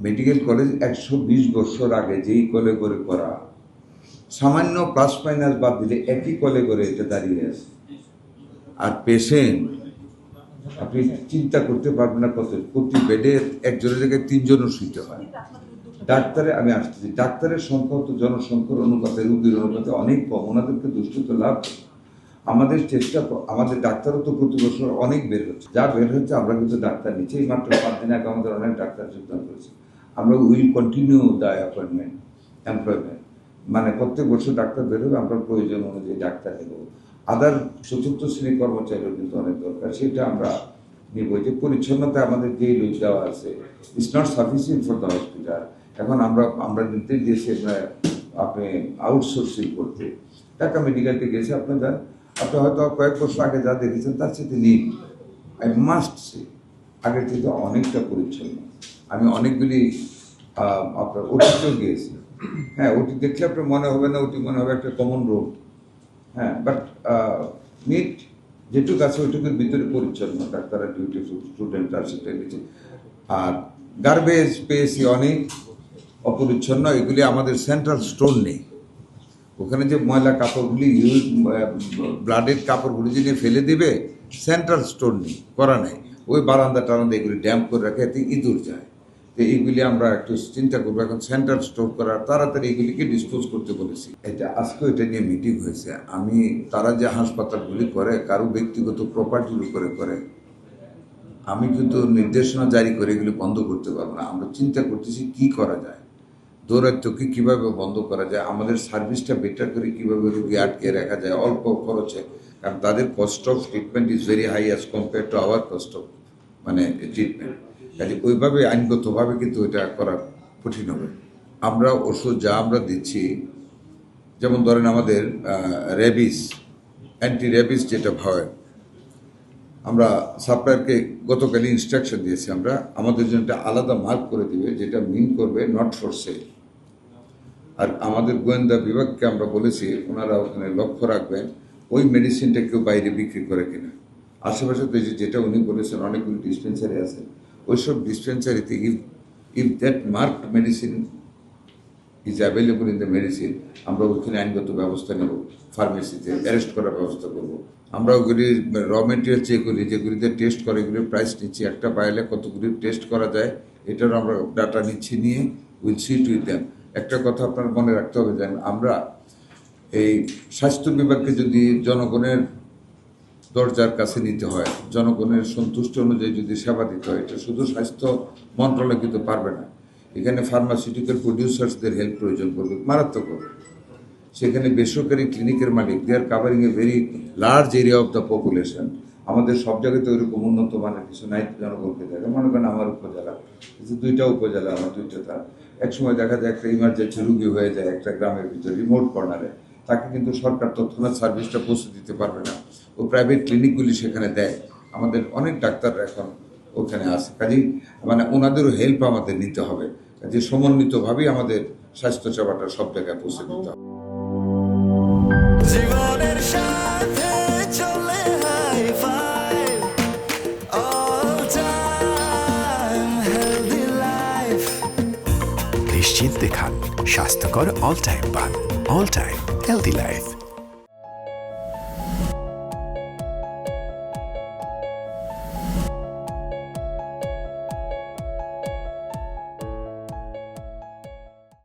Medical college 120 বছর আগে যেই কলে করে করা, সামান্য প্লাস মাইনাস বাদ দিলে একই কলে করে এটা দাঁড়িয়ে আছে। আর পেশেন্ট আপনি চিন্তা করতে পারবেন না কত, প্রতি বেডে একজনের জায়গায় 3 জনও শুইতে হয়। আমি আসতেছি, ডাক্তারের সংখ্যা তো জনসংখ্যার অনুপাতে, রোগীর অনুপাতে অনেক কম, ওনাদেরকে দুষ্টুত লাভ। আমাদের চেষ্টা, আমাদের ডাক্তারও তো প্রতি বছর অনেক বের হচ্ছে, যা বের হচ্ছে আমরা কিন্তু ডাক্তার নিচ্ছি। এই মাত্র 5 দিন আগে আমাদের অনেক ডাক্তার যোগদান করেছে। আমরা উইল কন্টিনিউ দ্য এমপ্লয়মেন্ট, মানে প্রত্যেক বছর ডাক্তার বের হবে, আমরা প্রয়োজন অনুযায়ী ডাক্তার নেব। আদার চতুর্থ শ্রেণীর কর্মচারীও কিন্তু অনেক দরকার, সেটা আমরা নিব। যে পরিচ্ছন্নতা আমাদের যে লোক দেওয়া আছে, it's not sufficient for the hospital. এখন আমরা নির্দেশ দিয়েছি আপনি আউটসোর্সিং করতে। ঢাকা মেডিকেলকে গেছে, আপনি যান, আপনি হয়তো কয়েক বছর আগে যা দেখেছেন তার সাথে নিন, আই মাস্ট সে আগের থেকে অনেকটা পরিচ্ছন্ন। আমি অনেকগুলি আপনার ওটিতেও গিয়েছি। হ্যাঁ, ওটি দেখলে আপনার মনে হবে না, ওটি মনে হবে একটা কমন রোগ। হ্যাঁ, বাট নিট যেটুকু আছে ওইটুকুর ভিতরে পরিচ্ছন্ন, ডাক্তাররা ডিউটি, স্টুডেন্টরা সেটা নিচে। আর গার্বেজ পেয়েছি অনেক অপরিচ্ছন্ন, এগুলি আমাদের সেন্ট্রাল স্টোর নেই। ওখানে যে ময়লা কাপড়গুলি, ব্লাডের কাপড়গুলি যে ফেলে দিবে, সেন্ট্রাল স্টোর নেই, করা নেই। ওই বারান্দা টারান্দা এগুলি ড্যাম্প করে রাখে, এতে ইঁদুর যায়। তো এইগুলি আমরা একটু চিন্তা করবো, এখন সেন্ট্রাল স্টোর করার, তাড়াতাড়ি এগুলিকে ডিসপোজ করতে বলেছি। আজকেও এটা নিয়ে মিটিং হয়েছে। তারা যে হাসপাতালগুলি করে কারো ব্যক্তিগত প্রপার্টির উপরে করে, আমি কিন্তু নির্দেশনা জারি করে এগুলি বন্ধ করতে পারবো না। আমরা চিন্তা করতেছি কি করা যায়, দৌরাত্ম্যকে কীভাবে বন্ধ করা যায়, আমাদের সার্ভিসটা বেটার করে কীভাবে রোগী আটকে রাখা যায় অল্প খরচে। কারণ তাদের cost of treatment is very high as compare to our cost of treatment. কাজে ওইভাবে আইনগতভাবে কিন্তু এটা করা কঠিন হবে। আমরা ওষুধ যা আমরা দিচ্ছি, যেমন ধরেন আমাদের রেবিস, অ্যান্টি রেবিস যেটা ভয়, আমরা সাপ্লায়ারকে গতকালই ইনস্ট্রাকশন দিয়েছি, আমরা আমাদের জন্য একটা আলাদা মার্ক করে দিবে, যেটা মিন করবে নট ফর সেল। আর আমাদের গোয়েন্দা বিভাগকে আমরা বলেছি ওনারা ওখানে লক্ষ্য রাখবেন ওই মেডিসিনটা কেউ বাইরে বিক্রি করে কিনা। আশেপাশে তো যেটা উনি বলেছেন অনেকগুলো ডিসপেন্সারি আছে, ওইসব ডিসপেন্সারিতে if that mark medicine is available in the medicine, আমরা ওইখানে আইনগত ব্যবস্থা নেব, ফার্মেসিতে অ্যারেস্ট করার ব্যবস্থা করব। আমরা ওগুলি র মেটেরিয়াল যেগুলিতে টেস্ট করে এগুলির প্রাইস নিচ্ছি, একটা পাইলে কতগুলি টেস্ট করা যায় এটারও আমরা ডাটা নিচ্ছি, নিয়ে উইল সিট উইথ দেম। একটা কথা আপনার মনে রাখতে হবে, যেন আমরা এই স্বাস্থ্য বিভাগকে যদি জনগণের দরজার কাছে নিতে হয়, জনগণের সন্তুষ্ট অনুযায়ী যদি সেবা দিতে হয়, এটা শুধু স্বাস্থ্য মন্ত্রণালয় কিন্তু পারবে না। এখানে ফার্মাসিউটিক্যাল প্রডিউসার্সদের হেল্প প্রয়োজন করবে, মারাত্মক হবে। সেখানে বেসরকারি ক্লিনিকের মালিক, they are covering a very large area of the population. আমাদের সব জায়গাতে ওইরকম উন্নত মানের কিছু নাই জনগণকে দেখা। মনে করেন আমার উপজেলা, কিন্তু 2টা উপজেলা, আমার 2টা তার। একসময় দেখা যায় একটা ইমার্জেন্সি রুগী হয়ে যায় একটা গ্রামের ভিতরে রিমোট কর্নারে, তাকে কিন্তু সরকার তৎক্ষণাৎ সার্ভিসটা পৌঁছে দিতে পারবে না, ও প্রাইভেট ক্লিনিকগুলি সেখানে দেয়। আমাদের অনেক ডাক্তাররা এখন ওখানে আসে, কাজেই মানে ওনাদেরও হেল্প আমাদের নিতে হবে। কাজে সমন্বিতভাবেই আমাদের স্বাস্থ্য সেবাটা সব জায়গায় পৌঁছে দিতে হবে। জীবনের সাথে চলে high five, all time healthy life. নিশ্চিন্তে খান, স্বাস্থ্যকর অল টাইম পান। All time healthy life.